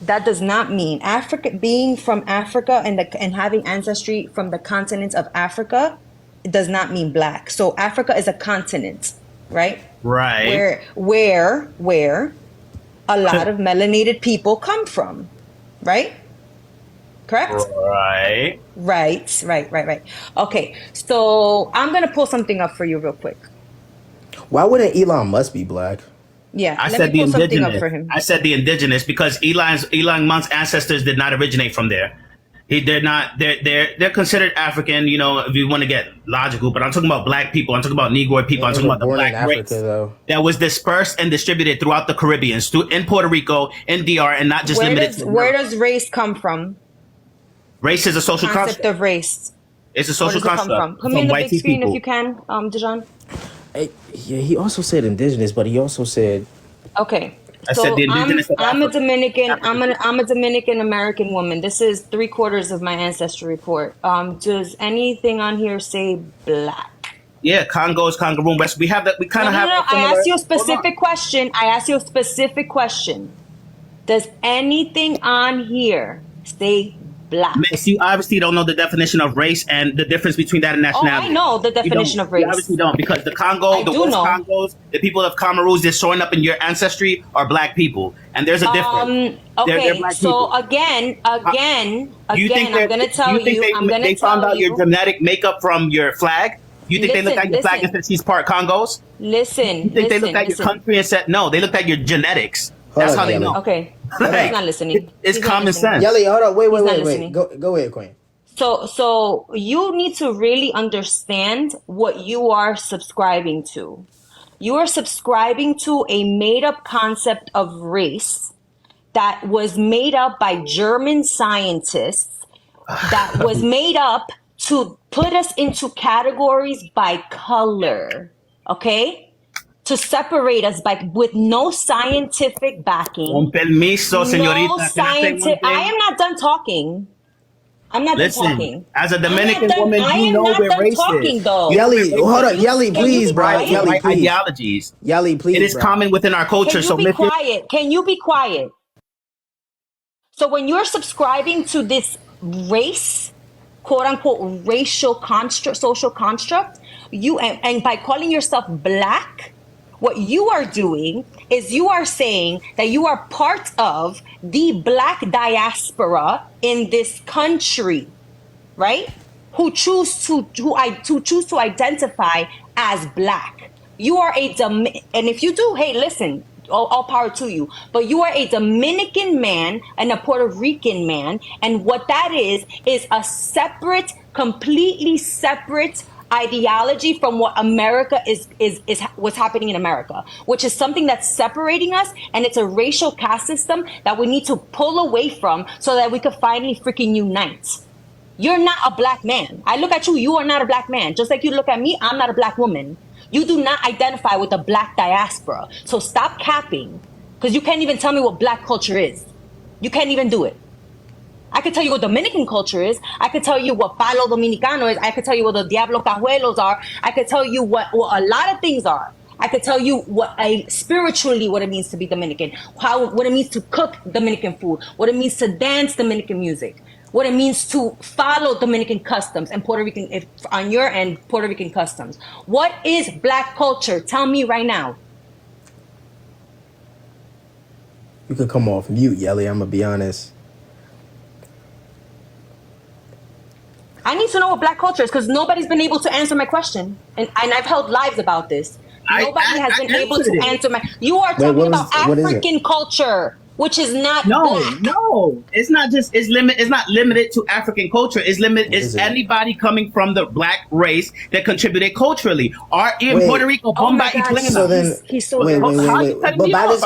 That does not mean Africa being from Africa and having ancestry from the continent of Africa. It does not mean black. So Africa is a continent, right? Right. Where a lot of melanated people come from, right? Correct? Right. Right. Okay, so I'm gonna pull something up for you real quick. Why wouldn't Elon Musk be black? Yeah, I let me said the pull something up indigenous. for him. I said the indigenous because Elon Musk's ancestors did not originate from there. They're not. They're considered African. You know, if you want to get logical, but I'm talking about black people. I'm talking about Negroid people. I'm They talking were about the born in black Africa, race though. that was dispersed and distributed throughout the Caribbean, in Puerto Rico, in DR, and not just limited to Where America. does race come from? Race is a social Concept construct. of race. It's a Where social does it come construct from? Put me from in the white big screen if you people. can, Dijon. Yeah, he also said indigenous, but he also said Okay. I said So the indigenous of I'm a Africa. Dominican. African people. I'm a Dominican American woman. This is 3/4 of my ancestry report. Does anything on here say black? Yeah, Congo's Congo West. We have that. We kind No, of no, no, have no. a I asked similar. you a Hold on. specific question. I asked you a specific question. Does anything on here say black? Miss, you obviously don't know the definition of race and the difference between that and Oh, I nationality. know the You definition don't. of You race. obviously don't because the Congo, I the do West know. Congos, the people of Cameroon that's showing up in your ancestry are black people, and there's a difference. They're Okay. black So people. Do you think I'm that? gonna Do you tell think you. I'm gonna they found tell out your you. genetic makeup from your flag? You think they looked at your flag and said she's part Congos? You think they looked at your Listen. country and said no? They looked at your genetics. Hold That's on, how they Yelly. know. Okay. He's Like, not listening. it's He's not common listening. sense. Yelly, hold on, wait, He's not wait. listening. Go ahead, Queen. So you need to really understand what you are subscribing to. You are subscribing to a made up concept of race that was made up by German scientists, that was made up to put us into categories by color, okay? To separate us by with no scientific Con backing, permiso, no señorita. Can I say one scientific. I thing? am not done talking. I'm not done Listen, talking. as a I'm not Dominican done. woman, I you am know not we're done racist. talking though. You know Yelly, we're hold on, racist. Yelly, Can you please, be bro. quiet? Yelly, White please. ideologies. Yelly, It please, is bro. common within our culture. Can you So be if you quiet? Can you be quiet? So when you're subscribing to this race, quote unquote, racial construct, social construct, and by calling yourself black, what you are doing is you are saying that you are part of the black diaspora in this country, right? Who choose to identify as black. You are and if you do, hey, listen, all power to you. But you are a Dominican man and a Puerto Rican man, and what that is a separate, completely separate ideology from what America is what's happening in America, which is something that's separating us, and it's a racial caste system that we need to pull away from so that we could finally freaking unite. You're not a black man. I look at you, you are not a black man. Just like you look at me, I'm not a black woman. You do not identify with the black diaspora. So stop capping, because you can't even tell me what black culture is. You can't even do it. I could tell you what Dominican culture is. I could tell you what Palo Dominicano is. I could tell you what the Diablo Cajuelos are. I could tell you what a lot of things are. I could tell you spiritually what it means to be Dominican, what it means to cook Dominican food, what it means to dance Dominican music, what it means to follow Dominican customs and Puerto Rican, if on your end, Puerto Rican customs. What is black culture? Tell me right now. You could come off mute, Yelly. I'm gonna be honest. I need to know what black culture is because nobody's been able to answer my question. And I've held lives about this. Nobody has been able to answer my. You are talking about African culture, which is not black. No, it's not just it's not limited to African culture. It's anybody coming from the black race that contributed culturally. Or in Puerto Rico, Bomba y Plena. So then, he's so wait. But by this,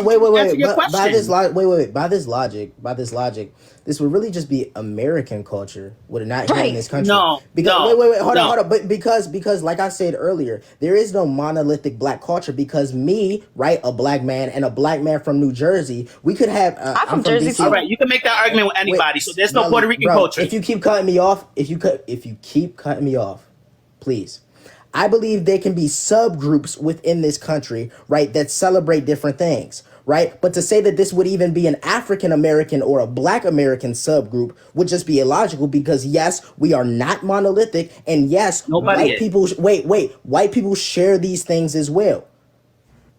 by this logic, this would really just be American culture, would it not, here in this country? Because hold on. But because like I said earlier, there is no monolithic black culture. Because me, right, a black man and a black man from New Jersey, we could have. I'm from Jersey DC. All right, you can make that argument with anybody. So there's no Puerto Rican culture. If you keep cutting me off, please. I believe there can be subgroups within this country, right, that celebrate different things. right? But to say that this would even be an African American or a Black American subgroup would just be illogical, because yes, we are not monolithic, and yes, white people share these things as well.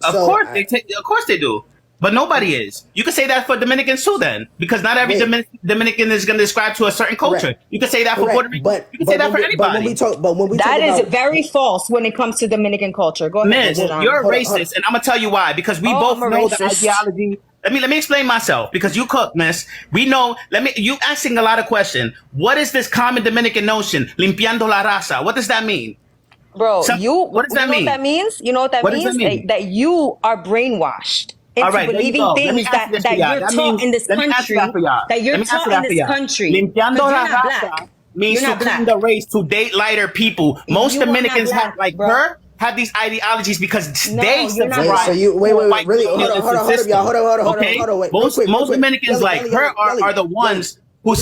Of course they do. But nobody is. You could say that for Dominicans too, then, because not every Dominican is going to describe to a certain culture. Correct. You could say that for Puerto Rico. You can say that for anybody. That is very false when it comes to Dominican culture. Go ahead, Miss, you're a racist, and I'm gonna tell you why. Because we both know the ideology. Let me explain myself, because you cook, miss. We know. You asking a lot of questions. What is this common Dominican notion, limpiando la raza? What does that mean? Bro, what does that mean? What that means? You know what that means? That you are brainwashed into believing things that you're taught in this country. That you're taught in this country. Limpiando la raza means to clean the race, to date lighter people. Most Dominicans have have these ideologies because they subscribe. So you wait, really? Hold on, y'all. Most Dominicans like her are the ones who.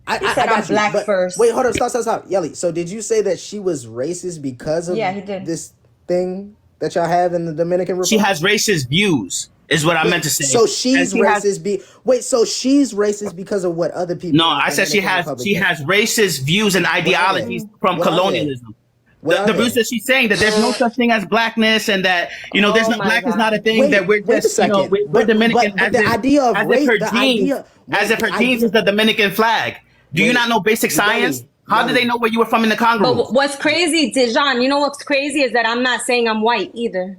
I got black first. Wait, hold on, stop. Yelly, so did you say that she was racist because of this thing that y'all have in the Dominican Republic? She has racist views, is what I meant to say. So she's racist. So she's racist because of what other people? No, I said she has racist views and ideologies from colonialism. The views that she's saying that there's no such thing as blackness, and that there's not black is not a thing, that we're just we're Dominican. But the idea of race, as if her genes is the Dominican flag. Do you not know basic science? How do they know where you were from in the Congo? But what's crazy, Dejan, you know what's crazy is that I'm not saying I'm white either.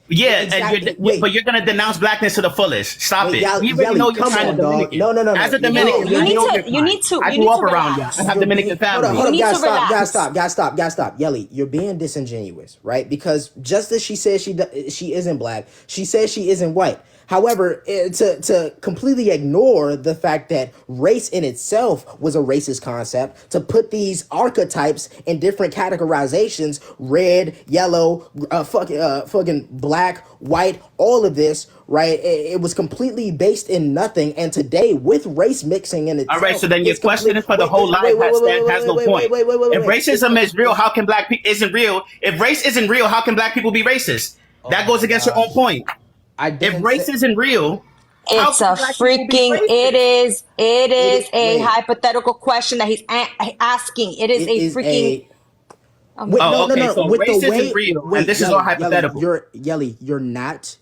Yeah, exactly. But you're gonna denounce blackness to the fullest. Stop it. We really know you're kind of Dominican. No. As a Dominican, you need to. I grew up around you. I have Dominican family. Hold on, gotta stop. Yelly, you're being disingenuous, right? Because just as she says she isn't black, she says she isn't white. However, to completely ignore the fact that race in itself was a racist concept, to put these archetypes in different categorizations, red, yellow, fucking black, white, all of this, right? It was completely based in nothing. And today, with race mixing in itself... All right, so then your question is for the whole life has no point. If racism is real, how can black people... isn't real? If race isn't real, how can black people be racist? That goes against your own point. If race isn't real, it's a freaking. It is a hypothetical question that he's asking. It is a freaking. No. So with race isn't real, and this is all hypothetical. You're not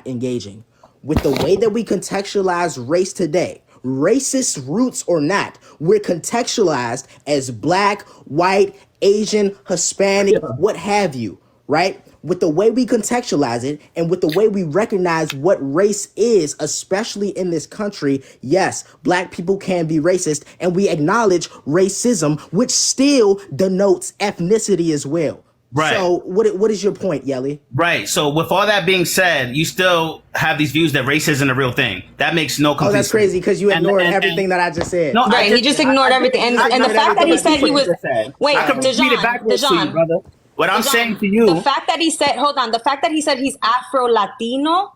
engaging with the way that we contextualize race today. Racist roots or not, we're contextualized as black, white, Asian, Hispanic, what have you, right? With the way we contextualize it and with the way we recognize what race is, especially in this country, yes, black people can be racist, and we acknowledge racism, which still denotes ethnicity as well. Right. So what is your point, Yelly? Right. So with all that being said, you still have these views that race isn't a real thing. That makes no complete sense. Oh, that's crazy because you ignored everything that I just said. No, right. He just ignored everything. And the fact that he said he was... Wait, Dejan, brother. What I'm saying to you, the fact that he said he's Afro-Latino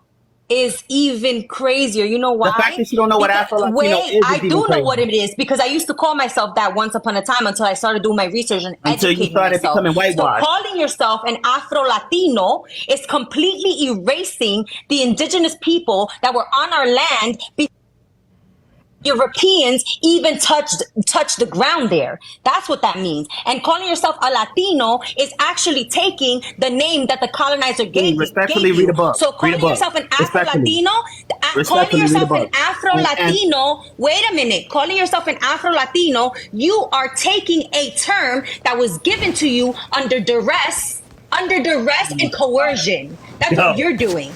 is even crazier. You know why? The fact that you don't know what Afro-Latino is I do know what it is, because I used to call myself that once upon a time until I started doing my research and until you started becoming whitewashed. So calling yourself an Afro-Latino is completely erasing the indigenous people that were on our land Europeans even touched the ground there. That's what that means. And calling yourself a Latino is actually taking the name that the colonizer gave respectfully you. Read a book. So calling yourself an Afro-Latino, wait a minute, calling yourself an Afro-Latino, you are taking a term that was given to you under duress and coercion. That's what you're doing.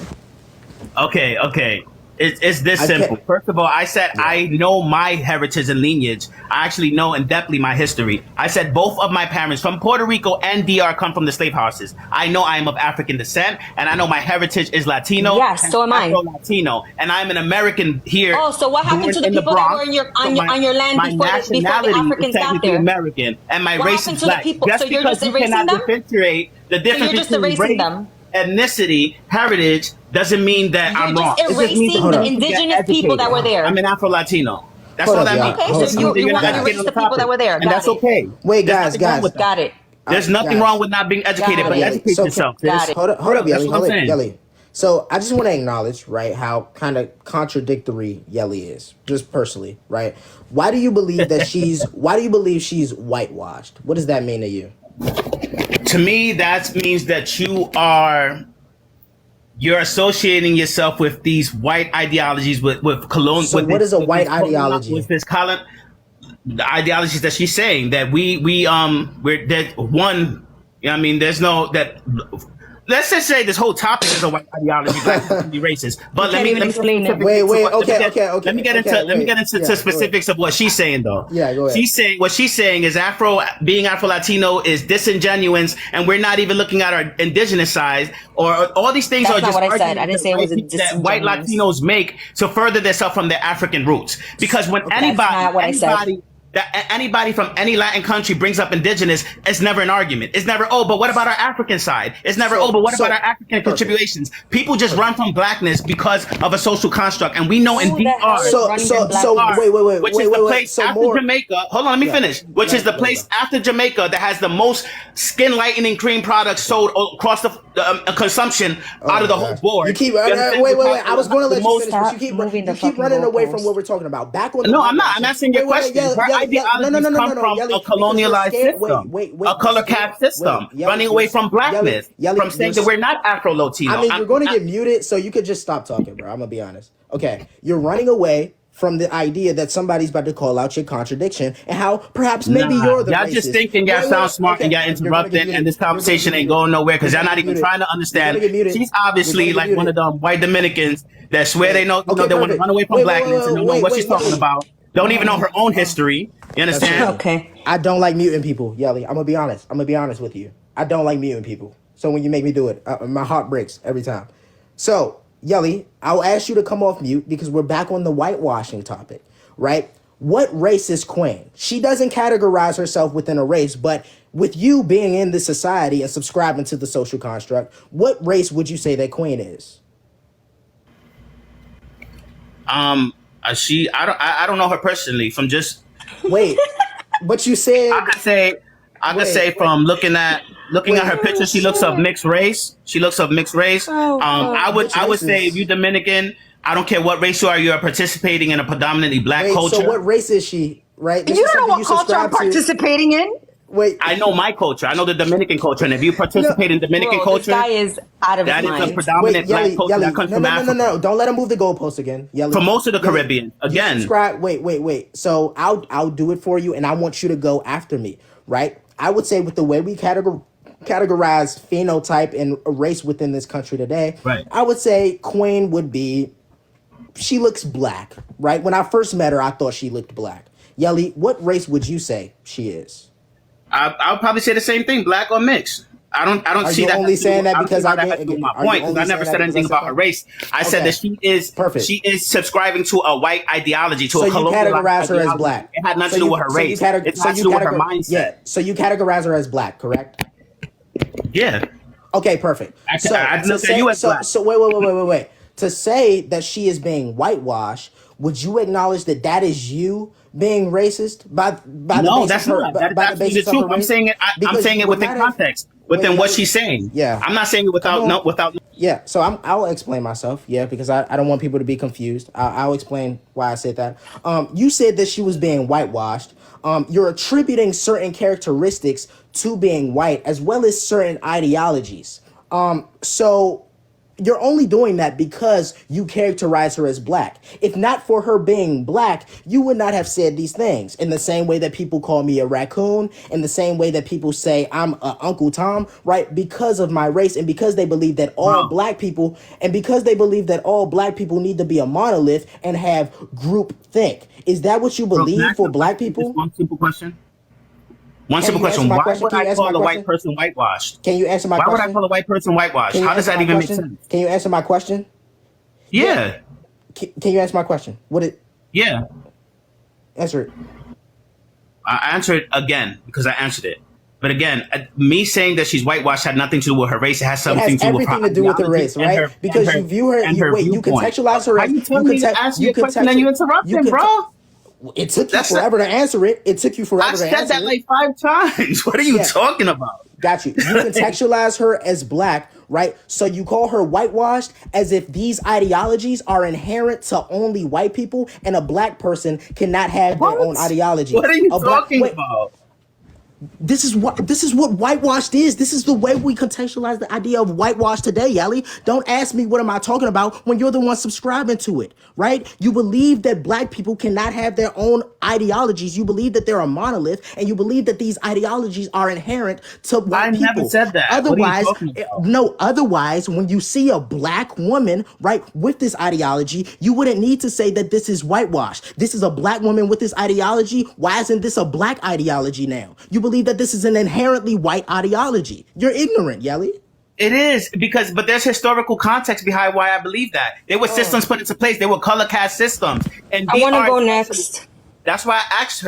Okay. It's this simple. First of all, I said I know my heritage and lineage. I actually know in depthly my history. I said both of my parents from Puerto Rico and DR come from the slave houses. I know I am of African descent, and I know my heritage is Latino. Yes, so am I. Latino, and I'm an American here. Oh, so what happened to the people that were on your land before the Africans got there? American, and my race is black. Just so you're just erasing them? Differentiate the difference between race, ethnicity, heritage doesn't mean that I'm wrong. You're just erasing the indigenous people that were there. I'm an Afro-Latino. That's all that means. Okay, so you want to erase the people that were there. And that's okay. Wait, guys. Got it. There's nothing wrong with not being educated, but educate yourself. Hold up, Yelly. So I just want to acknowledge, right, how kind of contradictory Yelly is, just personally, right? Why do you believe she's whitewashed? What does that mean to you? To me, that means that you're associating yourself with these white ideologies, with colonial. So what is a white ideology? With this the ideologies that she's saying that we're that one. I mean, there's no that. Let's just say this whole topic is a white ideology, black people can be racist. But let me explain it. Wait, okay. Let me get into specifics of what she's saying, though. Yeah, go ahead. What she's saying is being Afro-Latino is disingenuous, and we're not even looking at our indigenous side, or all these things. That's are just not what I said. I didn't say it was that white Latinos make to further themselves from their African roots. Because when anybody from any Latin country brings up indigenous, it's never an argument. It's never, but what about our African side? It's never, but what about our African contributions? People just run from blackness because of a social construct. And we know in DR, wait, which is the place after Jamaica. Hold on, let me finish. Which is the place after Jamaica that has the most skin lightening cream products sold across the consumption out of the whole board. You keep, wait. I was going to let you finish, but you keep running away from what we're talking about. Back on. No, I'm not. I'm asking your question. Ideologies come from a colonialized system, a color caste system, running away from blackness, from saying that we're not Afro-Latino. I mean, you're going to get muted, so you could just stop talking, bro. I'm going to be honest. Okay, you're running away from the idea that somebody's about to call out your contradiction and how perhaps maybe you're the y'all racist. Just thinking y'all sound smart and y'all interrupting, and this conversation ain't going nowhere because y'all not even trying to understand. She's obviously like one of them white Dominicans that swear they know, they want to run away from blackness and don't know what she's talking about. Don't even know her own history. You understand? Okay. I don't like muting people, Yelly. I'm gonna be honest with you. I don't like muting people. So when you make me do it, my heart breaks every time. So, Yelly, I'll ask you to come off mute because we're back on the whitewashing topic, right? What race is Queen? She doesn't categorize herself within a race, but with you being in this society and subscribing to the social construct, what race would you say that Queen is? I don't know her personally from just wait, but you said I could say from looking at her picture, she looks of mixed race. I would say if you Dominican, I don't care what race you are participating in a predominantly black culture. So what race is she? Right? You don't know what culture I'm participating in. Wait, I know my culture. I know the Dominican culture, and if you participate in Dominican culture, this guy is out of his mind. That is a predominant black culture that comes from Africa. No! Don't let him move the goalpost again. Yelly. For most of the Caribbean, again. Wait. So I'll do it for you, and I want you to go after me, right? I would say with the way we categorize phenotype and race within this country today, right. I would say Queen would be. She looks black, right? When I first met her, I thought she looked black. Yelly, what race would you say she is? I'll probably say the same thing, black or mixed. I don't see that. Only saying that because I get my point. Because I never said anything about her race. I said that she is perfect. She is subscribing to a white ideology, to a colonial ideology. So you categorize her as black. It had nothing to do with her race. It has to do with her mindset. Yeah. So you categorize her as black, correct? Yeah. Okay, perfect. I look at you as black. So wait. To say that she is being whitewashed, would you acknowledge that is you being racist by no, that's not. That's the truth. I'm saying it within context, within what she's saying. Yeah, I'm not saying it without. Yeah, so I'll explain myself. Yeah, because I don't want people to be confused. I'll explain why I said that. You said that she was being whitewashed. You're attributing certain characteristics to being white as well as certain ideologies. So you're only doing that because you characterize her as black. If not for her being black, you would not have said these things. In the same way that people call me a raccoon, in the same way that people say I'm Uncle Tom, right? Because of my race and because they believe that all black people, and because they believe that all black people need to be a monolith and have group think. Is that what you believe for black people? Just one simple question. Why would I call a white person whitewashed? Can you answer my question? Why would I call a white person whitewashed? How does that even make sense? Can you answer my question? Yeah. Can you answer my question? Yeah. Answer it. I answer it again because I answered it. But again, me saying that she's whitewashed had nothing to do with her race. It has something to do with her everything to do with her race, right? Because you view her, you contextualize her. How you tell me to ask you a question and you interrupt him, bro? It took you forever to answer it. I said that like 5 times. What are you talking about? Got you. You contextualize her as black, right? So you call her whitewashed as if these ideologies are inherent to only white people, and a black person cannot have their own ideology. What are you talking about? This is what whitewashed is. This is the way we contextualize the idea of whitewash today, Yali. Don't ask me what am I talking about when you're the one subscribing to it, right? You believe that black people cannot have their own ideologies. You believe that they're a monolith, and you believe that these ideologies are inherent to white people. I never said that. Otherwise, otherwise, when you see a black woman, right, with this ideology, you wouldn't need to say that this is whitewash. This is a black woman with this ideology. Why isn't this a black ideology now? You believe that this is an inherently white ideology. You're ignorant, Yelly. It is, but there's historical context behind why I believe that. There were systems put into place. There were color cast systems. And I want to go next. That's why I asked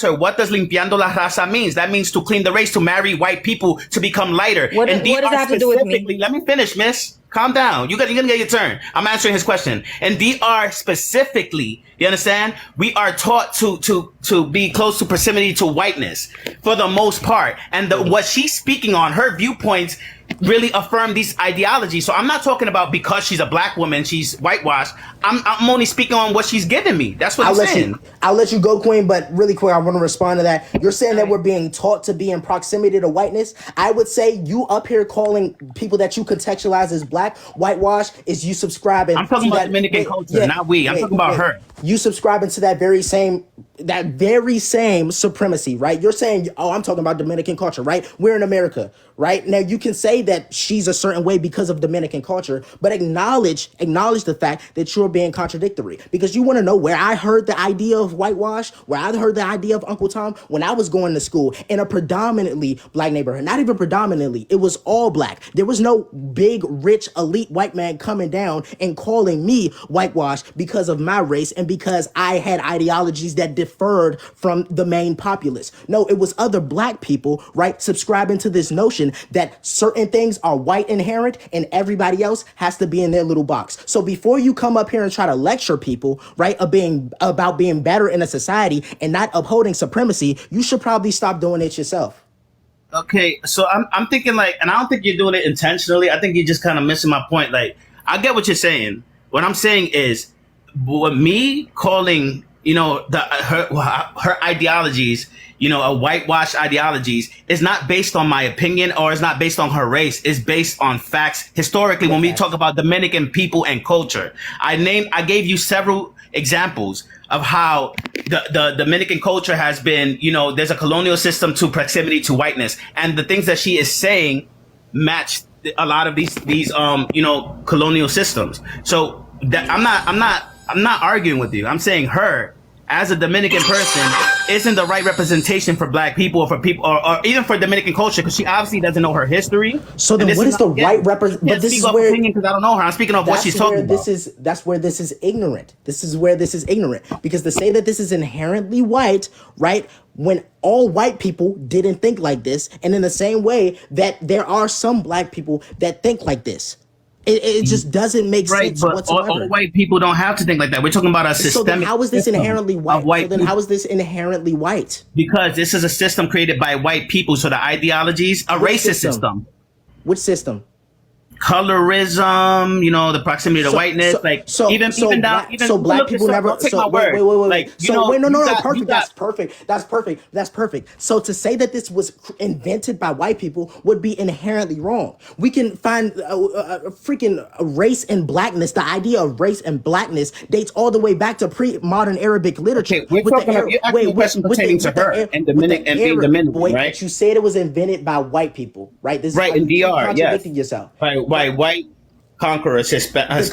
her, what does limpiando la raza means? That means to clean the race, to marry white people, to become lighter. What does that have to do with me? Let me finish, miss. Calm down. You're going to get your turn. I'm answering his question. And DR specifically, you understand? We are taught to be close to proximity to whiteness for the most part. And what she's speaking on, her viewpoints really affirm these ideologies. So I'm not talking about because she's a black woman, she's whitewashed. I'm only speaking on what she's giving me. That's what I'm saying. I'll let you go, Queen, but really quick, I want to respond to that. You're saying that we're being taught to be in proximity to whiteness. I would say you up here calling people that you contextualize as black whitewash is you subscribing. I'm talking about Dominican culture, not we. I'm talking about her. You subscribing to that very same supremacy, right? You're saying, oh, I'm talking about Dominican culture, right? We're in America, right? Now you can say that she's a certain way because of Dominican culture, but acknowledge the fact that you're being contradictory, because you want to know where I heard the idea of whitewash, where I heard the idea of Uncle Tom when I was going to school in a predominantly black neighborhood. Not even predominantly, it was all black. There was no big, rich, elite white man coming down and calling me whitewash because of my race and because I had ideologies that deferred from the main populace. No, it was other black people, right, subscribing to this notion that certain things are white inherent and everybody else has to be in their little box. So before you come up here and try to lecture people, right, about being better in a society and not upholding supremacy, you should probably stop doing it yourself. Okay, so I'm thinking and I don't think you're doing it intentionally. I think you're just kind of missing my point. I get what you're saying. What I'm saying is, with me calling, her ideologies, a whitewash ideologies, is not based on my opinion or is not based on her race. It's based on facts. Historically, when we talk about Dominican people and culture, I gave you several examples of how the Dominican culture has been, there's a colonial system to proximity to whiteness. And the things that she is saying match a lot of these colonial systems. So that I'm not arguing with you. I'm saying her, as a Dominican person, isn't the right representation for black people or for people or even for Dominican culture, because she obviously doesn't know her history. So then what is the right representation? But this is where opinion, because I don't know her. I'm speaking of what she's talking about. That's where this is ignorant. This is where this is ignorant, because to say that this is inherently white, right, when all white people didn't think like this, and in the same way that there are some black people that think like this. It just doesn't make sense whatsoever. All white people don't have to think like that. We're talking about a systemic. So then how is this inherently white? How is this inherently white? Because this is a system created by white people. So the ideologies, a racist system. Which system? Colorism, the proximity to whiteness, black people never. Take my word. Wait. Perfect. That's perfect. So to say that this was invented by white people would be inherently wrong. We can find freaking race and blackness. The idea of race and blackness dates all the way back to pre-modern Arabic literature. Okay, we're talking about you're asking a question pertaining to her and Dominican, right? But you said it was invented by white people, right? This right, in DR, contradicting yourself. By white conquerors, Hispanic.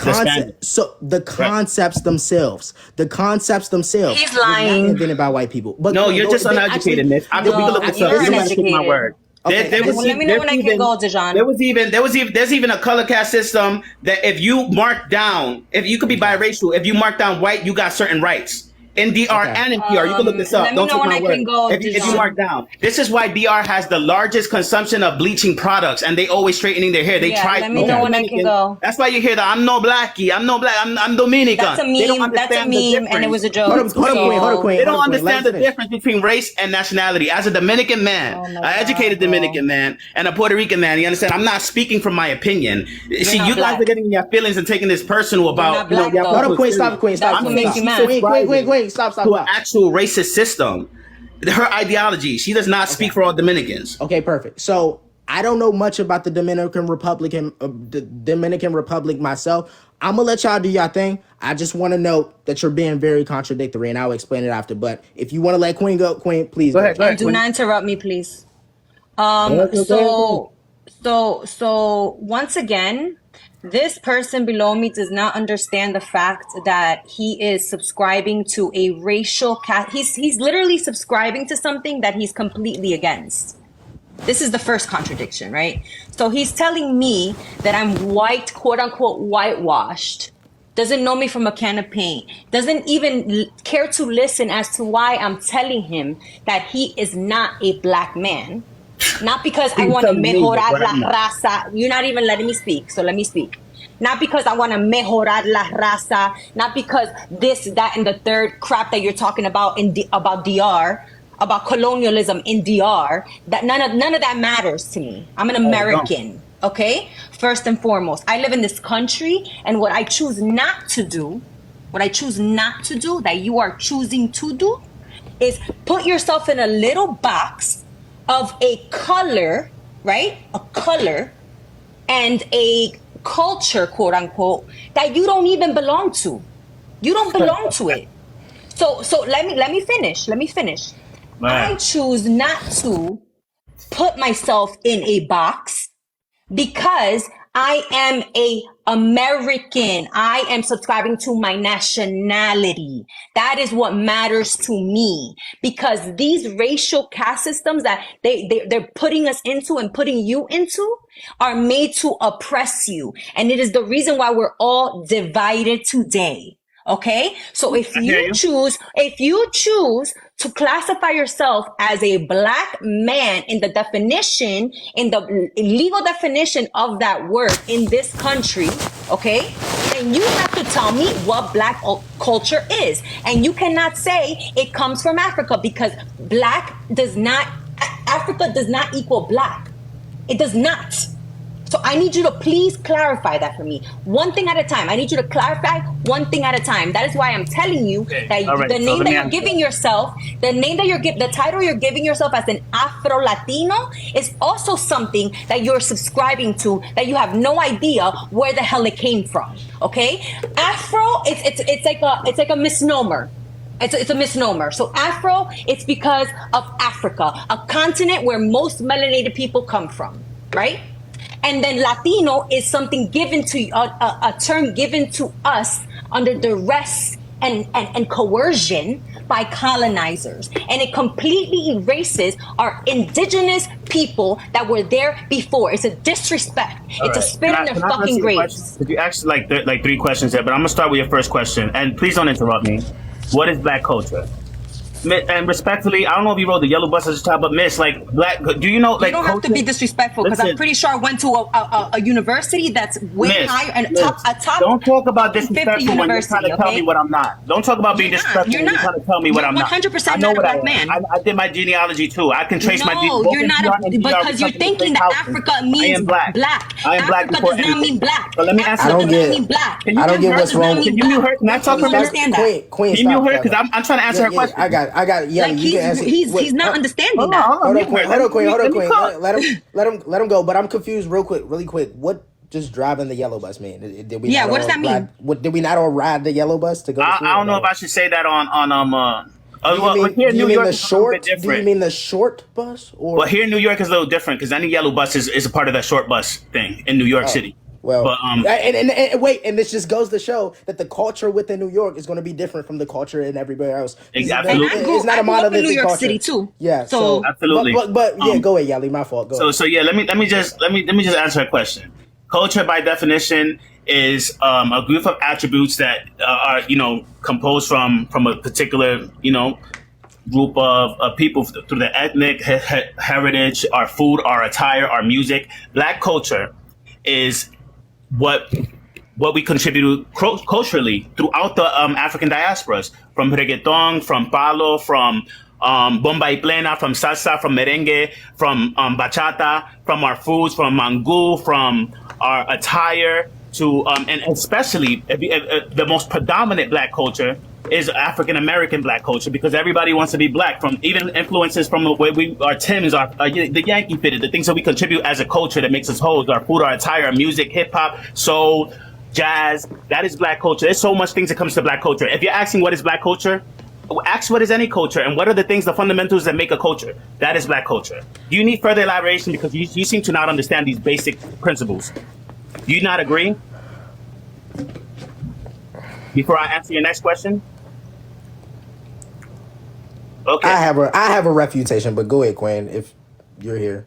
So the concepts themselves. He's lying. Not invented by white people. But no, you're just uneducated, miss. We can look this up. You don't have to take my word. Okay, let me know when I can go, Dejan. There's even a color cast system that if you could be biracial, if you mark down white, you got certain rights. in DR and in PR. You can look this up. Don't take my word. If you mark down, this is why DR has the largest consumption of bleaching products, and they always straightening their hair. They try. Let me know when I can go. That's why you hear that I'm no blackie, I'm no black, I'm Dominican. That's a meme. That's a meme, and it was a joke. Hold on, Queen. They don't understand the difference between race and nationality. As a Dominican man, an educated Dominican man, and a Puerto Rican man, you understand? I'm not speaking from my opinion. See, you guys are getting in your feelings and taking this personal about. Hold on, Queen. Stop. Queen, stop. Stop. To an actual racist system. Her ideology. She does not speak for all Dominicans. Okay, perfect. So I don't know much about the Dominican Republic myself. I'm gonna let y'all do y'all thing. I just want to note that you're being very contradictory, and I'll explain it after. But if you want to let Queen go, Queen, please go ahead. And do not interrupt me, please. So once again, this person below me does not understand the fact that he is subscribing to a racial he's literally subscribing to something that he's completely against. This is the first contradiction, right? So he's telling me that I'm white, quote unquote, whitewashed, doesn't know me from a can of paint, doesn't even care to listen as to why I'm telling him that he is not a black man. Not because I want to mejorar la raza. You're not even letting me speak, so let me speak. Not because I want to mejorar la raza. Not because this, that, and the third crap that you're talking about about DR, about colonialism in DR. That none of that matters to me. I'm an American, okay? First and foremost, I live in this country, and what I choose not to do, that you are choosing to do, is put yourself in a little box of a color, right? A color and a culture, quote unquote, that you don't even belong to. You don't belong to it. So let me finish. Man. I choose not to put myself in a box because I am a American. I am subscribing to my nationality. That is what matters to me, because these racial caste systems that they're putting us into and putting you into are made to oppress you. And it is the reason why we're all divided today. Okay? So if you choose to classify yourself as a black man in the definition, in the legal definition of that word in this country, okay, then you have to tell me what black culture is. And you cannot say it comes from Africa, because Africa does not equal black. It does not. So I need you to please clarify that for me. One thing at a time. I need you to clarify one thing at a time. That is why I'm telling you that the name that you're giving yourself, the title you're giving yourself as an Afro-Latino is also something that you're subscribing to, that you have no idea where the hell it came from. Okay? Afro, it's like a misnomer. It's a misnomer. So Afro, it's because of Africa, a continent where most melanated people come from, right? And then Latino is something given to a term given to us under duress and coercion by colonizers. And it completely erases our indigenous people that were there before. It's a disrespect. It's a spit in their fucking graves. Could you ask like 3 questions there? But I'm gonna start with your first question. And please don't interrupt me. What is black culture? And respectfully, I don't know if you rode the yellow bus at the top, but Miss, like, black, do you know, like, you don't have to be disrespectful, because I'm pretty sure I went to a university that's way higher and a top. Don't talk about disrespectful when you're trying to tell me what I'm not. Don't talk about being disrespectful when you're trying to tell me what I'm not. 100% not a black man. I did my genealogy too. I can trace my No, you're not, because you're thinking that Africa means black. I am black. Africa does not mean black. But let me ask you. I don't get what's wrong. Can you mute her? Can I talk for a minute? Queen, can you mute her? Because I'm trying to answer her question. I got. Yeah, like he's not understanding that. Hold on, Queen. Let him go. But I'm confused, really quick. What does driving the yellow bus mean? Did we? Yeah, what does that mean? Did we not all ride the yellow bus to go? I don't know if I should say that on. Here in New York is a little bit different. Do you mean the short bus? Or? Well, here in New York is a little different, because any yellow bus is a part of that short bus thing in New York City. Well, but, and wait, and this just goes to show that the culture within New York is going to be different from the culture in everywhere else. Exactly. It's not a monolithic New York culture. City too. Yeah. So absolutely. But yeah, go ahead, Yali. My fault. Go ahead. So yeah, let me just answer a question. Culture by definition is a group of attributes that are, composed from a particular, group of people through their ethnic heritage, our food, our attire, our music. Black culture is what we contribute culturally throughout the African diasporas, from reggaeton, from palo, from bomba y plena, from salsa, from merengue, from bachata, from our foods, from mango, from our attire, to and especially the most predominant Black culture is African American Black culture, because everybody wants to be Black, from even influences from where our Timbs, the Yankee fitted, the things that we contribute as a culture that makes us whole, our food, our attire, our music, hip hop, soul, jazz. That is Black culture. There's so much things that comes to Black culture. If you're asking what is Black culture, ask what is any culture, and what are the things, the fundamentals that make a culture. That is Black culture. Do you need further elaboration? Because you seem to not understand these basic principles. Do you not agree? Before I answer your next question? Okay. I have a refutation, but go ahead, Quinn, if you're here.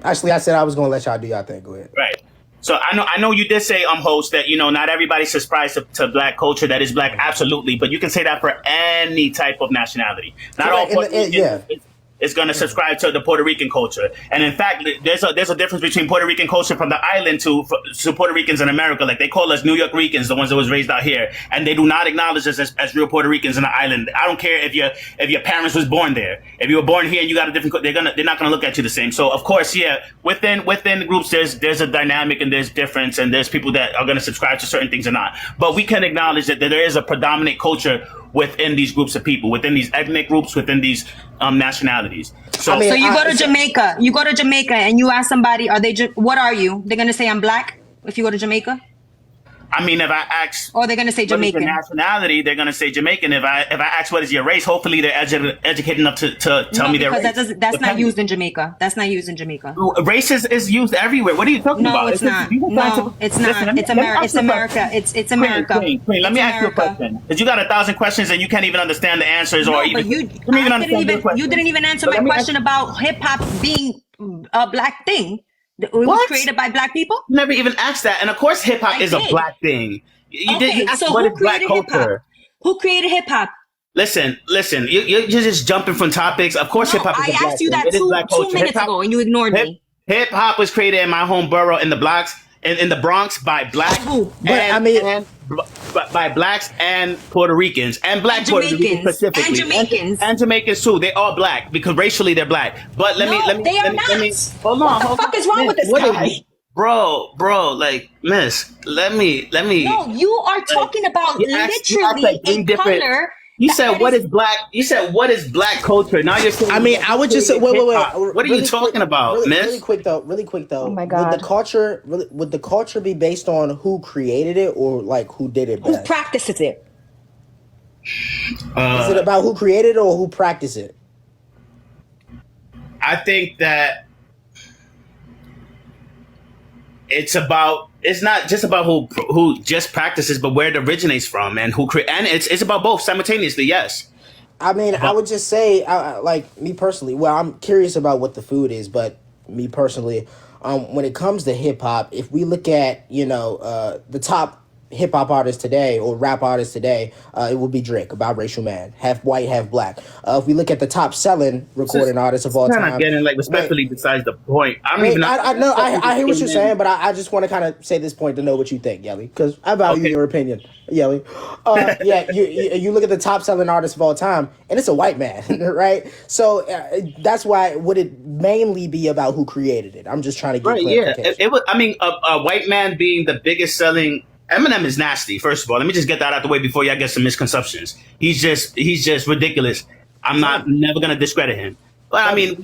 Actually, I said I was gonna let y'all do y'all thing. Go ahead. Right. So I know you did say, host, that not everybody subscribes to Black culture that is Black, absolutely, but you can say that for any type of nationality. Not all Puerto Ricans is going to subscribe to the Puerto Rican culture, and in fact, there's a difference between Puerto Rican culture from the island to Puerto Ricans in America. Like, they call us New York Ricans, the ones that was raised out here, and they do not acknowledge us as real Puerto Ricans in the island. I don't care if your parents was born there. If you were born here and you got a different, they're not gonna look at you the same. So of course, within groups, there's a dynamic and there's difference, and there's people that are gonna subscribe to certain things or not. But we can acknowledge that there is a predominant culture within these groups of people, within these ethnic groups, within these nationalities. So you go to Jamaica. You go to Jamaica and you ask somebody, what are you? They're gonna say I'm Black if you go to Jamaica. I mean, if I ask, or they're gonna say Jamaican. What is your nationality? They're gonna say Jamaican. If I ask what is your race, hopefully they're educated enough to tell me their race. That's not used in Jamaica. That's not used in Jamaica. Race is used everywhere. What are you talking about? No, it's not. No, it's not. It's America. It's America. It's America. Queen, let me ask you a question. Because you got 1,000 questions and you can't even understand the answers, or even you didn't even answer my question about hip hop being a Black thing. It was created by Black people? Never even asked that. And of course, hip hop is a Black thing. You asked what is Black culture. Who created hip hop? Listen. You're just jumping from topics. Of course, hip hop is a Black thing. I asked you that 2 minutes ago, and you ignored me. Hip hop was created in my home borough in the Bronx by Black. By Blacks and Puerto Ricans and Black Puerto Ricans specifically, and Jamaicans and Jamaicans too. They all Black because racially they're Black. But let me hold on. What the fuck is wrong with this guy? Bro, like, miss, let me. No, you are talking about literally a color. You said what is Black? You said what is Black culture? Now you're saying. I mean, I would just say, wait. What are you talking about, miss? Really quick though. Oh my God. Would the culture be based on who created it or like who did it best? Who practices it? Is it about who created it or who practiced it? I think that it's not just about who just practices, but where it originates from and and it's about both simultaneously. Yes. I mean, I would just say, like, me personally, well, I'm curious about what the food is, but me personally, when it comes to hip hop, if we look at, the top hip hop artists today or rap artists today, it would be Drake, about racial man, half white, half Black. If we look at the top selling recording artists of all time, not getting respectfully besides the point. I hear what you're saying, but I just want to kind of say this point to know what you think, Yelly, because I value your opinion, Yelly. You look at the top selling artists of all time, and it's a white man, right? So that's why would it mainly be about who created it? I'm just trying to get clarification. It was. I mean, a white man being the biggest selling. Eminem is nasty. First of all, let me just get that out the way before y'all get some misconceptions. He's just ridiculous. I'm never gonna discredit him. But I mean,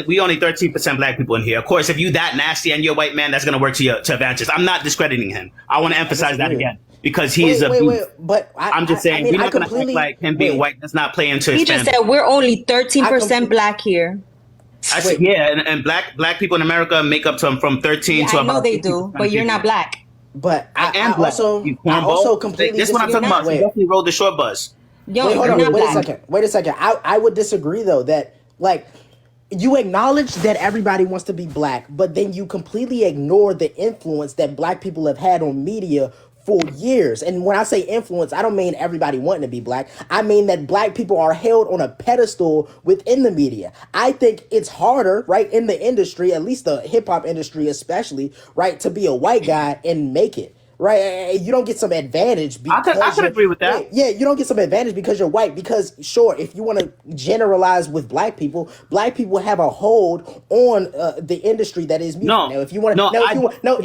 we only 13% Black people in here. Of course, if you that nasty and you're a white man, that's gonna work to your advantage. I'm not discreding him. I want to emphasize that again because he is a beast. But I'm just saying we're not gonna act like him being white. That's not playing into his. He just said we're only 13% Black here. I said and black people in America make up from 13 to about. I know they do, but you're not Black. But I also completely. This is what I'm talking about. You definitely rode the short bus. Wait a second. I would disagree though that like you acknowledge that everybody wants to be black, but then you completely ignore the influence that black people have had on media for years. And when I say influence, I don't mean everybody wanting to be black. I mean that black people are held on a pedestal within the media. I think it's harder, right, in the industry, at least the hip hop industry especially, right, to be a white guy and make it. Right, you don't get some advantage because I could agree with that. Yeah, you don't get some advantage because you're white. Because sure, if you want to generalize with black people have a hold on the industry that is music. Now, if you want to,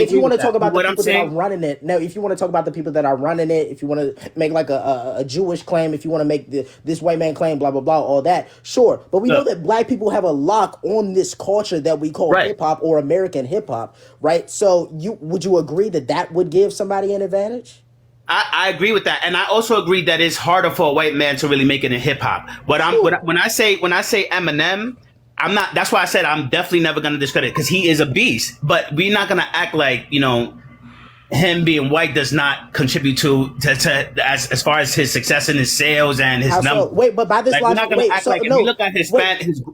if you want to talk about the people that are running it, if you want to talk about the people that are running it, if you want to make like a Jewish claim, if you want to make this white man claim, blah blah blah, all that, sure. But we know that black people have a lock on this culture that we call hip hop or American hip hop, right? So would you agree that would give somebody an advantage? I agree with that, and I also agree that it's harder for a white man to really make it in hip hop. But when I say Eminem, I'm not. That's why I said I'm definitely never going to discredit, because he is a beast. But we're not going to act like him being white does not contribute to as far as his success in his sales and his numbers. Wait, but by this logic, if you look at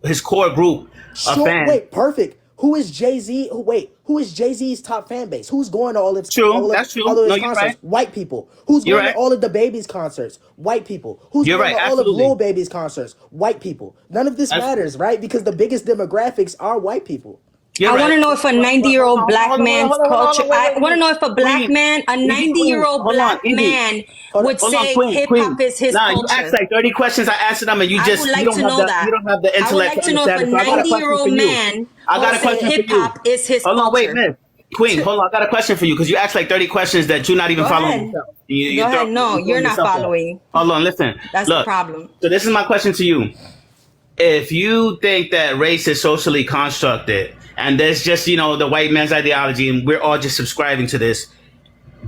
his core group of fans. Wait, perfect. Who is Jay-Z? Who is Jay-Z's top fan base? Who's going to all of his concerts? Right. White people. Who's going to all of the baby's concerts? White people. Who's going to all of Lil Baby's concerts? White people. None of this matters, right? Because the biggest demographics are white people. I want to know if a 90-year-old black man's culture. I want to know if a black man, a 90-year-old black man, would say hip hop is his culture. You asked like 30 questions. I answered them, and you just you don't have the intellect. I would like to know if a 90-year-old man would say hip hop is his culture. Hold on, wait, Miss Queen. Hold on, I got a question for you, because you asked like 30 questions that you're not even following. Go ahead. No, you're not following. Hold on, listen. That's the problem. So this is my question to you. If you think that race is socially constructed, and there's just, the white man's ideology, and we're all just subscribing to this,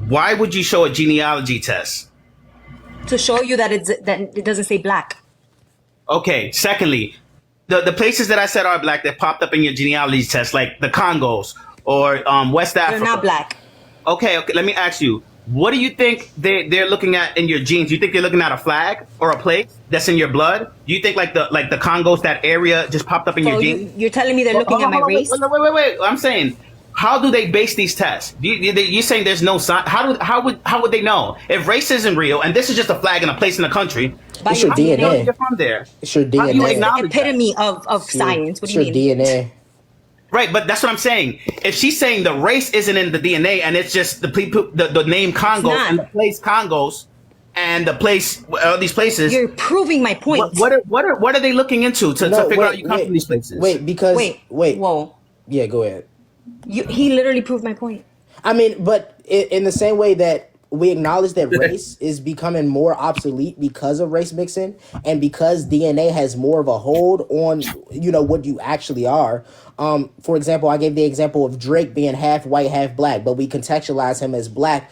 why would you show a genealogy test? To show you that it doesn't say black. Okay. Secondly, the places that I said are black that popped up in your genealogy test, like the Congos or West Africa. They're not black. Okay. Let me ask you. What do you think they're looking at in your genes? Do you think they're looking at a flag or a place that's in your blood? Do you think like the Congos, that area just popped up in your genes? You're telling me they're looking at my race? Wait. I'm saying, how do they base these tests? You're saying there's no sign. How would they know if race isn't real and this is just a flag in a place in the country? It's your DNA. You're from there. It's your DNA. It's the epitome of science. What do you mean? It's your DNA. Right, but that's what I'm saying. If she's saying the race isn't in the DNA and it's just the people, the name Congo and the place Congos and the place, these places. You're proving my point. What are they looking into to figure out you come from these places? Wait. Whoa. Yeah, go ahead. He literally proved my point. I mean, but in the same way that we acknowledge that race is becoming more obsolete because of race mixing and because DNA has more of a hold on, what you actually are. For example, I gave the example of Drake being half white, half black, but we contextualize him as black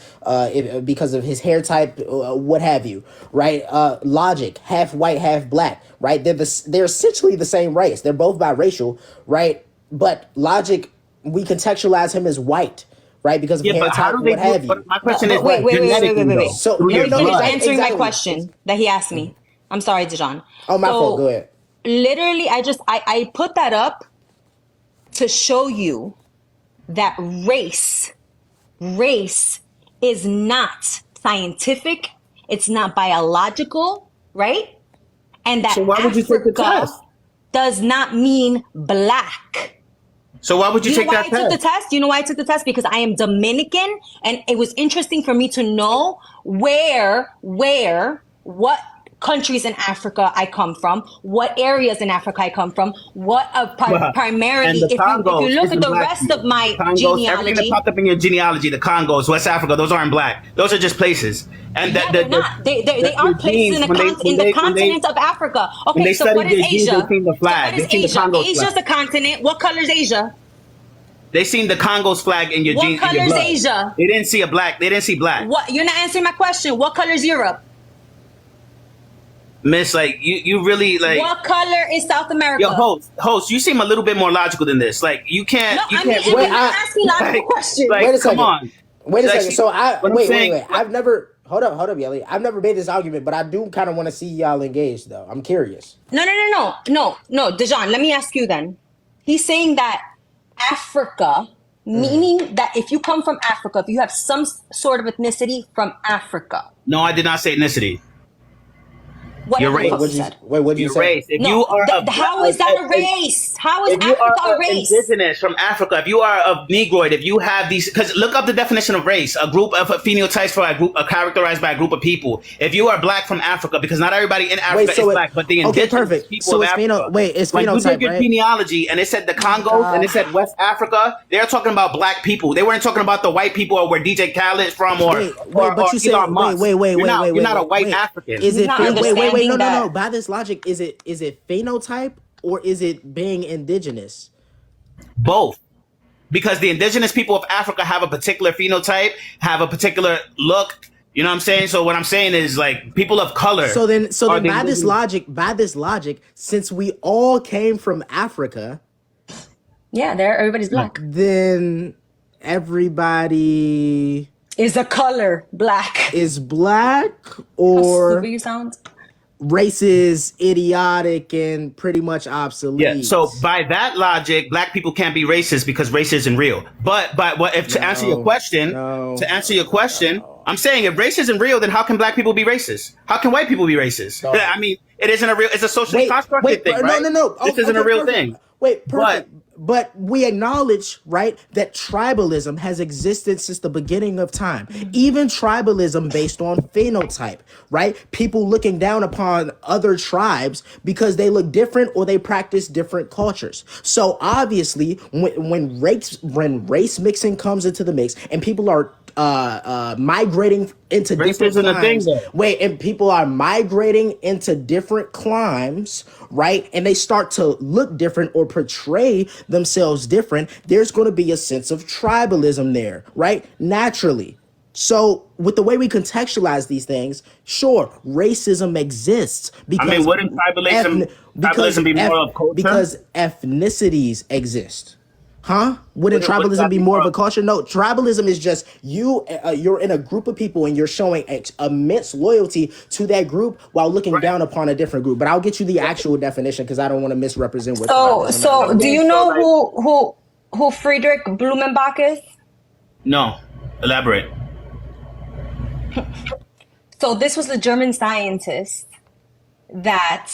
because of his hair type, what have you, right? Logic, half white, half black, right? They're essentially the same race. They're both biracial, right? But Logic, we contextualize him as white. Right, because of hair type, what have you. My question is, wait. So he's answering my question that he asked me. I'm sorry, Dijon. Oh, my fault. Go ahead. Literally, I put that up to show you that race is not scientific. It's not biological, right? And that Africa does not mean black. So why would you take that test? You know why I took the test? Because I am Dominican, and it was interesting for me to know what countries in Africa I come from, what areas in Africa I come from, primarily, if you look at the rest of my genealogy. Everything that popped up in your genealogy, the Congos, West Africa, those aren't black. Those are just places. And they're not. They aren't places in the continent of Africa. Okay, so what is Asia? They seen the flag. What is Asia? Asia's a continent. What color is Asia? They seen the Congos flag in your genes. What color is Asia? They didn't see black. What? You're not answering my question. What color is Europe? Miss, like you really like. What color is South America? Yo, host, you seem a little bit more logical than this. Like you can't. No, I'm asking logical questions. Wait a second. Come on. Wait a second. So wait. I've never. Hold up, Yelly. I've never made this argument, but I do kind of want to see y'all engaged, though. I'm curious. No, Dijon. Let me ask you then. He's saying that Africa, meaning that if you come from Africa, if you have some sort of ethnicity from Africa. No, I did not say ethnicity. What Your race. What'd you say? Race. If you are how is that a race? How is Africa a race? Indigenous from Africa, if you are of Negroid, if you have these, because look up the definition of race, a group of phenotypes for a group characterized by a group of people. If you are black from Africa, because not everybody in Africa is black, but the indigenous people of Africa. It's when you phenotype, did your genealogy and it said the Congos and it said West Africa, they're talking about black people. They weren't talking about the white people or where DJ Khaled is from or Elon Musk. You're not a white African. Is it no. By this logic, is it phenotype or is it being indigenous? Both. Because the indigenous people of Africa have a particular phenotype, have a particular look. You know what I'm saying? So what I'm saying is like people of color. So then by this logic, since we all came from Africa, everybody's black. Then everybody is a color black. Is black, or how stupid you sound. Race is idiotic and pretty much obsolete. Yeah. So by that logic, black people can't be racist because race isn't real. But to answer your question, I'm saying if race isn't real, then how can black people be racist? How can white people be racist? No. I mean, it isn't a real. It's a socially constructed thing, right? No. This isn't a real thing. Wait, perfect. But we acknowledge, right, that tribalism has existed since the beginning of time. Even tribalism based on phenotype, right? People looking down upon other tribes because they look different or they practice different cultures. So obviously, when race mixing comes into the mix and people are migrating into different climes. And people are migrating into different climes, right? And they start to look different or portray themselves different. There's going to be a sense of tribalism there, right? Naturally. So with the way we contextualize these things, sure, racism exists because wouldn't tribalism be more of culture? Because ethnicities exist. Huh? Wouldn't tribalism be more of a culture? No, tribalism is just you're in a group of people and you're showing immense loyalty to that group while looking down upon a different group. But I'll get you the actual definition because I don't want to misrepresent what. So do you know who Friedrich Blumenbach is? No. Elaborate. So this was the German scientist that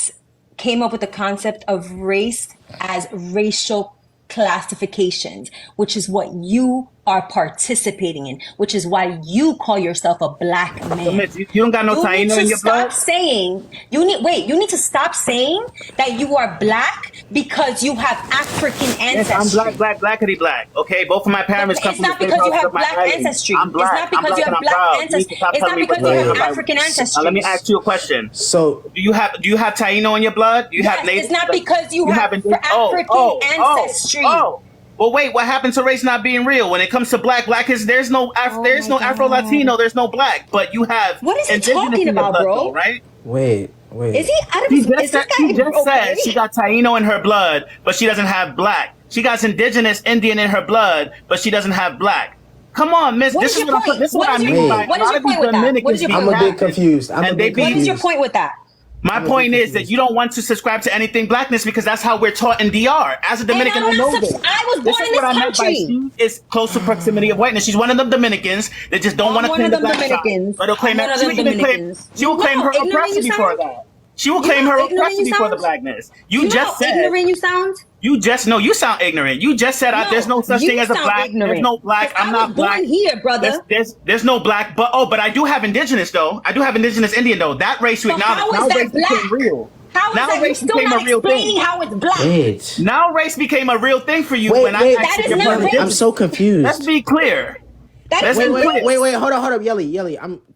came up with the concept of race as racial classifications, which is what you are participating in, which is why you call yourself a black man. You don't got no taino in your blood? You need to stop saying that you are black because you have African ancestry. Yes, I'm blackity black. Okay, both of my parents come from the same house. It's not because you have black ancestry. I'm black. It's not because you have black ancestry. It's not because you have African ancestry. Let me ask you a question. So do you have taino in your blood? It's not because you have African ancestry. Well, wait. What happened to race not being real? When it comes to black is there's no Afro Latino, there's no black, but you have. What is he talking about, blood, bro? though, right? Wait. Is he out of his? She just said she got taino in her blood, but she doesn't have black. She got indigenous Indian in her blood, but she doesn't have black. Come on, miss. This is what I mean by what is your point with that? I'm a bit confused. What is your point with that? My point is that you don't want to subscribe to anything blackness because that's how we're taught in DR. As a Dominican, I know this. I was born in this country. She is close to proximity of whiteness. She's one of them Dominicans that just don't want to claim the black side. But they'll claim that. She will claim her oppressor before that. She will claim her oppressor before the blackness. You just said. Ignorant you sound? You sound ignorant. You just said there's no such thing as a black. There's no black. I'm not black. Born here, brother. There's no black. But I do have indigenous though. I do have indigenous Indian though. That race you acknowledge. Now race became real. How is that? You're still not explaining how it's black. Now race became a real thing for you when I asked you. I'm so confused. Let's be clear. Wait. Hold up, Yelly.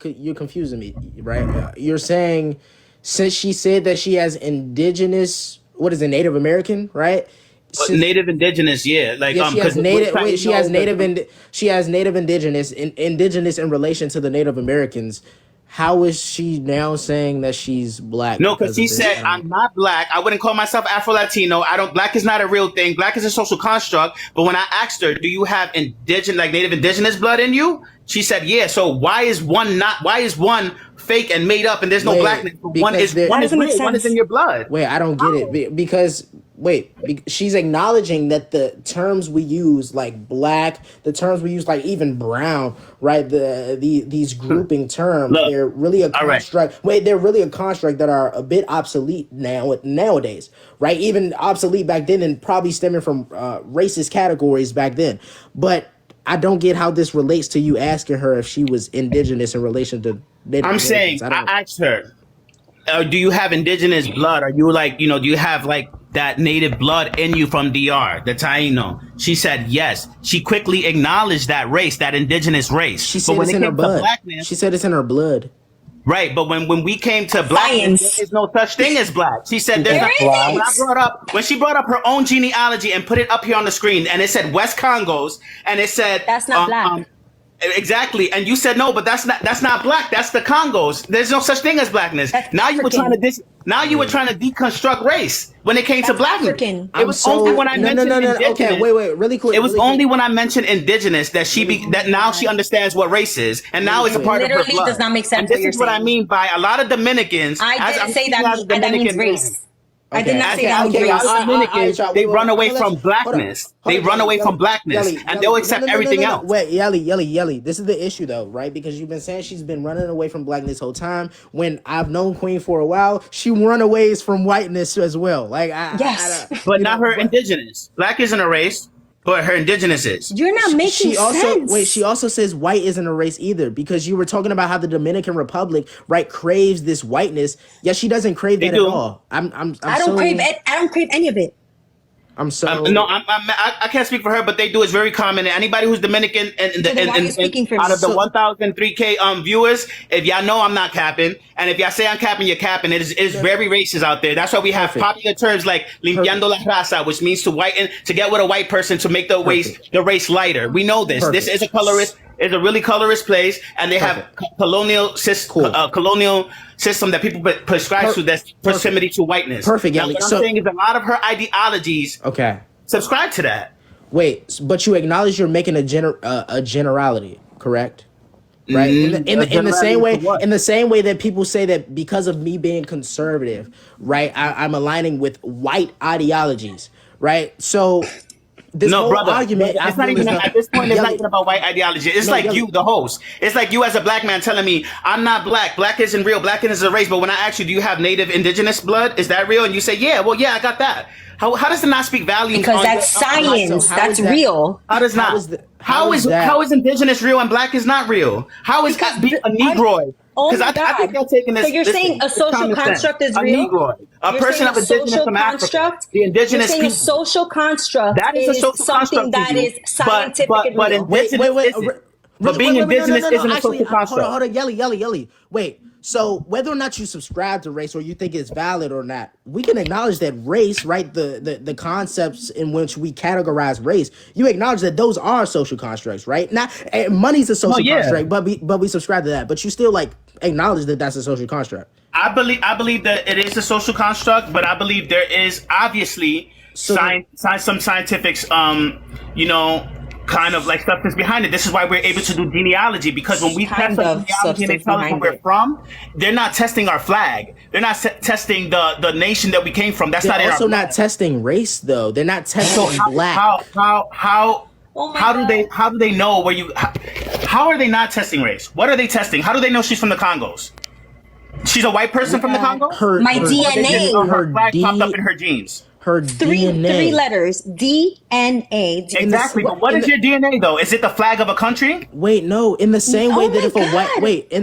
You're confusing me, right? You're saying since she said that she has indigenous. What is it, Native American, right? Native indigenous, yeah. Like she has native. She has native indigenous in relation to the Native Americans. How is she now saying that she's black? No, because she said I'm not black. I wouldn't call myself Afro Latino. Black is not a real thing. Black is a social construct. But when I asked her, do you have Native indigenous blood in you? She said, yeah. So why is one fake and made up and there's no blackness? One is real. One is in your blood. Wait, I don't get it because she's acknowledging that the terms we use, like black, the terms we use, like even brown, right? These grouping terms, Look, they're really a construct. Right. They're really a construct that are a bit obsolete nowadays, right? Even obsolete back then, and probably stemming from racist categories back then. But I don't get how this relates to you asking her if she was indigenous in relation to Native I'm Americans. saying, I asked her, do you have indigenous blood? Are you like, do you have like that native blood in you from DR, the Taino? She said yes. She quickly acknowledged that race, that indigenous race. She said it's in her blood. She said it's in her blood. Right, but when we came to blackness, there is no such thing as black. She said there's when she brought up her own genealogy and put it up here on the screen, and it said West Congos, and it said that's not black. Exactly, and you said no, but that's not black. That's the Congos. There's no such thing as blackness. Now you were trying to deconstruct race when it came to blackness. African. It was only when I mentioned indigenous. Okay, wait, really quick. It was only when I mentioned indigenous that that now she understands what race is, and now it's a part of her blood. Literally does not make sense. And this is what I mean by a lot of Dominicans. I didn't say that means race. I did not say that. Dominicans, they run away from blackness. They run away from blackness, and they'll accept everything else. Wait, Yelly. This is the issue, though, right? Because you've been saying she's been running away from blackness this whole time. When I've known Queen for a while, she runaways from whiteness as well. Like, but not her indigenous. Black isn't a race. But her indigenous is. You're not making sense. She also says white isn't a race either, because you were talking about how the Dominican Republic, right, craves this whiteness. Yeah, she doesn't crave that at all. I don't crave any of it. I can't speak for her, but they do. It's very common. Anybody who's Dominican and out of the 1,003K viewers, if y'all know I'm not capping, and if y'all say I'm capping, you're capping. It is very racist out there. That's why we have popular terms like limpiando la raza, which means to whiten, to get with a white person to make the race lighter. We know this. This is a colorist. It's a really colorist place, and they have colonial system that people prescribe to that's proximity to whiteness. Perfect. Now, what I'm saying is a lot of her ideologies subscribe to that. Wait, but you acknowledge you're making a generality, correct? Right. In the same way that people say that because of me being conservative, right, I'm aligning with white ideologies, right? So this whole argument, it's not even at this point. It's not even about white ideology. It's like you, the host. It's like you as a black man telling me I'm not black. Black isn't real. Black isn't a race. But when I ask you, do you have native indigenous blood? Is that real? And you say, yeah. Well, yeah, I got that. How does it not speak volumes? Because that's science. That's real. How does not? How is indigenous real and black is not real? How is being a Negroid? Because I think they're taking this. So you're saying a social construct is real? A Negroid, a person of indigenous from Africa, the indigenous people. A social construct that is something that is scientific. But being indigenous isn't a social construct. Hold on, Yelly. Wait. So whether or not you subscribe to race or you think it's valid or not, we can acknowledge that race, right? The concepts in which we categorize race, you acknowledge that those are social constructs, right? Not money's a social construct, but we subscribe to that. But you still acknowledge that that's a social construct. I believe that it is a social construct, but I believe there is obviously some scientific, kind of like substance behind it. This is why we're able to do genealogy, because when we test genealogy and they tell us where we're from, they're not testing our flag. They're not testing the nation that we came from. That's not. They're also not testing race, though. They're not testing black. How do they know where you? How are they not testing race? What are they testing? How do they know she's from the Congos? She's a white person from the Congo. My DNA. Her flag popped up in her genes. Her DNA. Three letters. DNA. Exactly. But what is your DNA though? Is it the flag of a country? Wait, no. In the same way that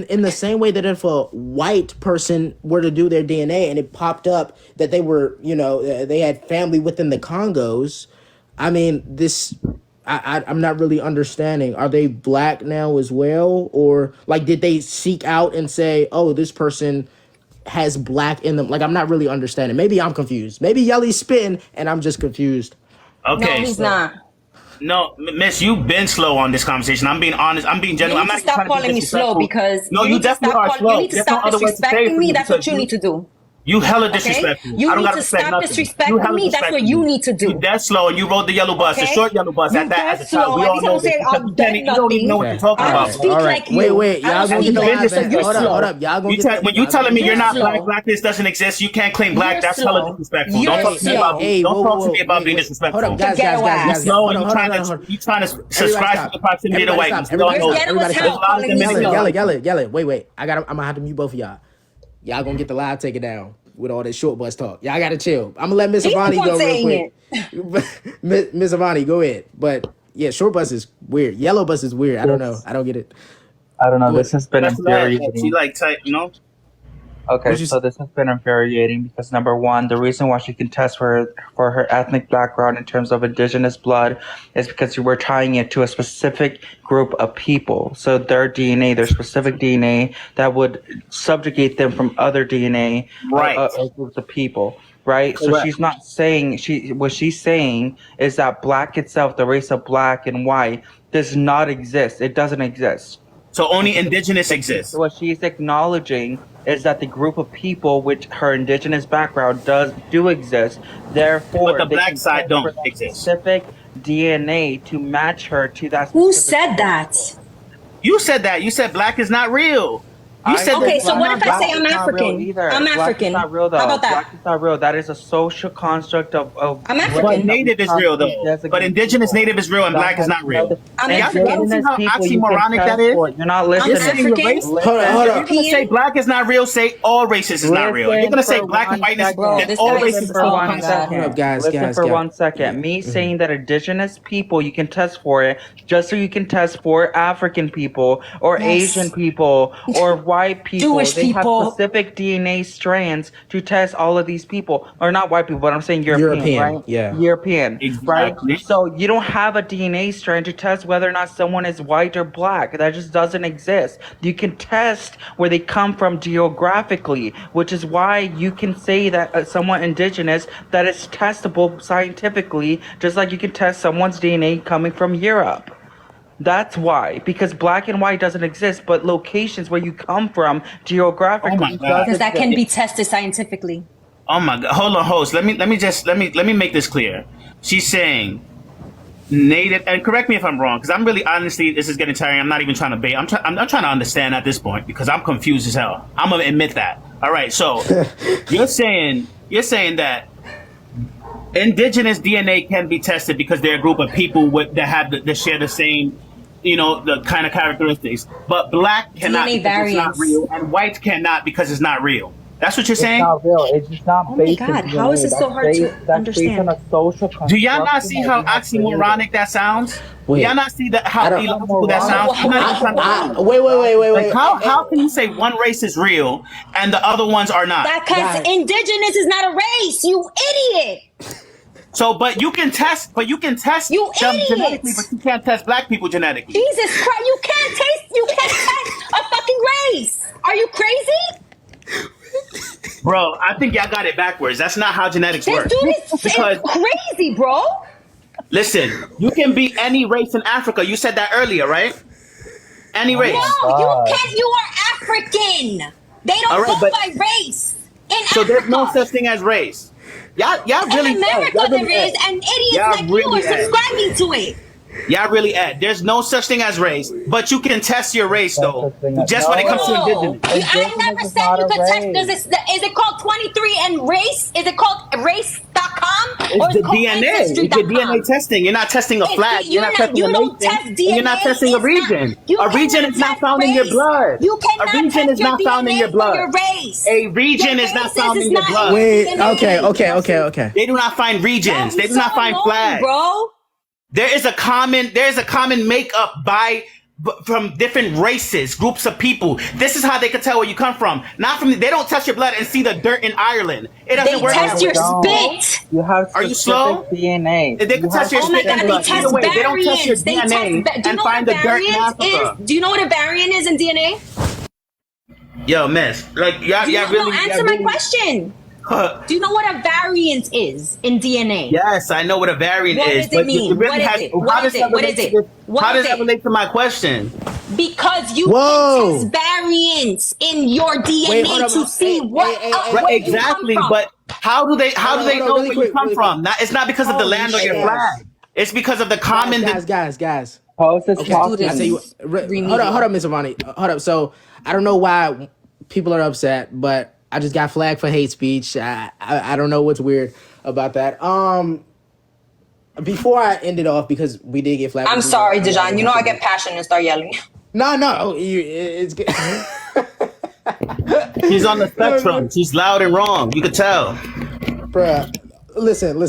in the same way that if a white person were to do their DNA and it popped up that they were, they had family within the Congos, I mean, I'm not really understanding. Are they black now as well? Or did they seek out and say, oh, this person has black in them? I'm not really understanding. Maybe I'm confused. Maybe Yelly's spitting and I'm just confused. Okay. No, he's not. No, Miss, you've been slow on this conversation. I'm being honest. I'm being genuine. You need to stop calling me slow because you definitely are slow. You need to stop disrespecting me. That's what you need to do. You hella disrespectful. You I don't need gotta to respect stop nothing. disrespecting me. That's what you need to do. You dead slow, and you rode the yellow bus, the short yellow bus. At that, as a child, we all know this. You don't even know what you're talking about. Speak like you. Wait, y'all gonna get the live back. Hold up. Y'all gonna get when you telling me you're not black, blackness doesn't exist, you can't claim black. That's hella disrespectful. Don't talk to me about being disrespectful. Hold up, guys. Slow, and you trying to subscribe to the proximity to white. Everybody stop. Yell it. Wait. I'm gonna have to mute both of y'all. Y'all gonna get the live taken down with all this short bus talk. Y'all gotta chill. I'm gonna let Miss Avani go real quick. Miss Avani, go ahead. But yeah, short bus is weird. Yellow bus is weird. I don't know. I don't get it. I don't know. This has been infuriating. She like type, you know? Okay, so this has been infuriating because number one, the reason why she contests for her ethnic background in terms of indigenous blood is because you were tying it to a specific group of people. So their DNA, their specific DNA that would subjugate them from other DNA, groups of people. Right. Correct. So she's not saying what she's saying is that black itself, the race of black and white, does not exist. It doesn't exist. So only indigenous exists. What she's acknowledging is that the group of people with her indigenous background do exist. Therefore, but the black side don't exist. Specific DNA to match her to that. Who said that? You said that. You said black is not real. You said okay, so what if I say I'm African? I'm African. Black is not real, though. How about that? Black is not real. That is a social construct of I'm African. But native is real, though. But indigenous native is real and black is not real. I'm African. African. See how oxymoronic that is? You're not listening. I'm African. Hold on. You're going to say black is not real, say all races is not real. You're going to say black and white is then all races is all guys. Listen for 1 second. Me saying that indigenous people, you can test for it, just so you can test for African people or Asian people or white people. They have specific DNA strands to test all of these people. Or not white people, but I'm saying European, right? Yeah. European, exactly. Right? So you don't have a DNA strand to test whether or not someone is white or black. That just doesn't exist. You can test where they come from geographically, which is why you can say that someone indigenous, that is testable scientifically, just like you can test someone's DNA coming from Europe. That's why, because black and white doesn't exist, but locations where you come from geographically. Because that can be tested scientifically. Oh my God! Hold on, host. Let me make this clear. She's saying native, and correct me if I'm wrong, because I'm really honestly, this is getting tiring. I'm not even trying to bait. I'm trying to understand at this point because I'm confused as hell. I'm gonna admit that. All right, so you're saying that indigenous DNA can be tested because they're a group of people that share the same, the kind of characteristics. But black cannot DNA because variants. it's not real, and white cannot because it's not real. That's what you're saying? It's not real. It's just not based on DNA. Oh my God, how is this so hard to understand? Based on a social construct. Do y'all not see how oxymoronic that sounds? Do y'all not see how illogical that sounds? Wait. Like how can you say one race is real and the other ones are not? Because indigenous is not a race, you idiot. So, but you can test you genetically, but you can't test black people genetically. Jesus Christ, you can't test a fucking race. Are you crazy? Bro, I think y'all got it backwards. That's not how genetics works. This dude is crazy, bro. Listen, you can be any race in Africa. You said that earlier, right? Any race. No, you can't. You are African. They don't go by race. So there's no such thing as race. Y'all really. In America, there is, and idiots like you are subscribing to it. Y'all really there's no such thing as race, but you can test your race though. Just when it comes to indigenous. I never said you could test. Is it called 23 and race? Is it called race.com? It's the DNA. It's the DNA testing. You're not testing a flag. You're not testing a nation. You're not testing a region. A region is not found in your blood. A region is not found in your blood. A region is not found in your blood. Wait. Okay. They do not find regions. They do not find flags, bro. There is a common makeup from different races, groups of people. This is how they can tell where you come from. They don't test your blood and see the dirt in Ireland. It doesn't work. They test your spit. You have Are you slow? DNA. They can test your spit. They test Either way, they don't test your DNA and find the dirt in Africa. Do you know what a variant is in DNA? Yo, miss. Like y'all really answer my question. Do you know what a variant is in DNA? Yes, I know what a variant is. What does it mean? How does that relate to my question? Because you can test variants in your DNA to see where exactly. you come from. But how do they know where you come from? It's not because of the land or your flag. It's because of the common. Guys. How is this talking? I tell you, hold up, Miss Avani. Hold up. So I don't know why people are upset, but I just got flagged for hate speech. I don't know what's weird about that. Before I end it off, because we did get flagged. I'm sorry, Dejan. You know I get passionate and start yelling. No, it's good. She's on the spectrum. She's loud and wrong. You could tell. Bruh, listen.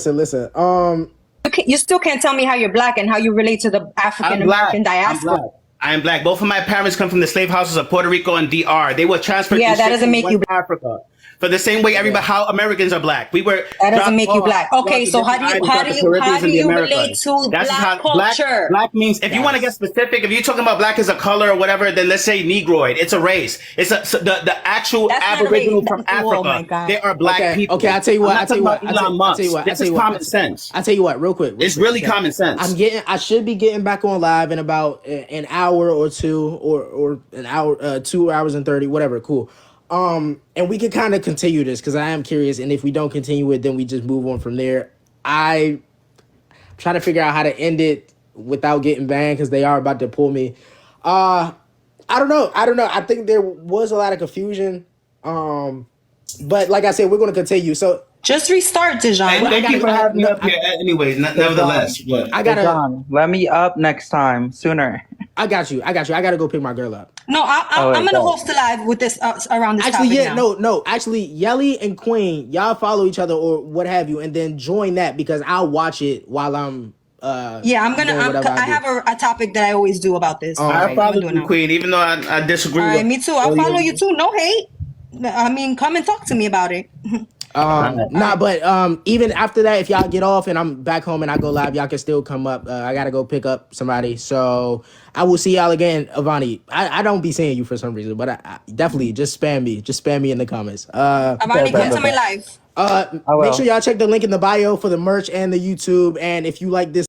You still can't tell me how you're black and how you relate to the African American diaspora. I am black. Both of my parents come from the slave houses of Puerto Rico and DR. They were transferred. Yeah, that doesn't make you black. Africa. For the same way how Americans are black. That doesn't make you black. Okay, so how do you relate to black culture? Black means, if you want to get specific, if you're talking about black as a color or whatever, then let's say Negroid. It's a race. It's the actual Aboriginal from Africa. Oh my God. They are black people. Okay, I'll tell you what. This is common sense. I'll tell you what, real quick. It's really common sense. I should be getting back on live in about an hour or two, or an hour, 2 hours and 30, whatever. Cool. And we can kind of continue this because I am curious, and if we don't continue it, then we just move on from there. I try to figure out how to end it without getting banned because they are about to pull me. I don't know. I think there was a lot of confusion. But like I said, we're going to continue. So just restart, Dejan. Thank you for having me up here. Anyways, nevertheless, Dejan, let me up next time sooner. I got you. I gotta go pick my girl up. No, I'm gonna host a live with this around this topic now. No. Actually, Yelly and Queen, y'all follow each other or what have you, and then join that because I'll watch it while I'm. I have a topic that I always do about this. I follow you, Queen, even though I disagree. All right, me too. I'll follow you too. No hate. I mean, come and talk to me about it. But even after that, if y'all get off and I'm back home and I go live, y'all can still come up. I gotta go pick up somebody, so I will see y'all again. Avani, I don't be seeing you for some reason, but I definitely just spam me in the comments. Avani, come to my live. Make sure y'all check the link in the bio for the merch and the YouTube, and if you like this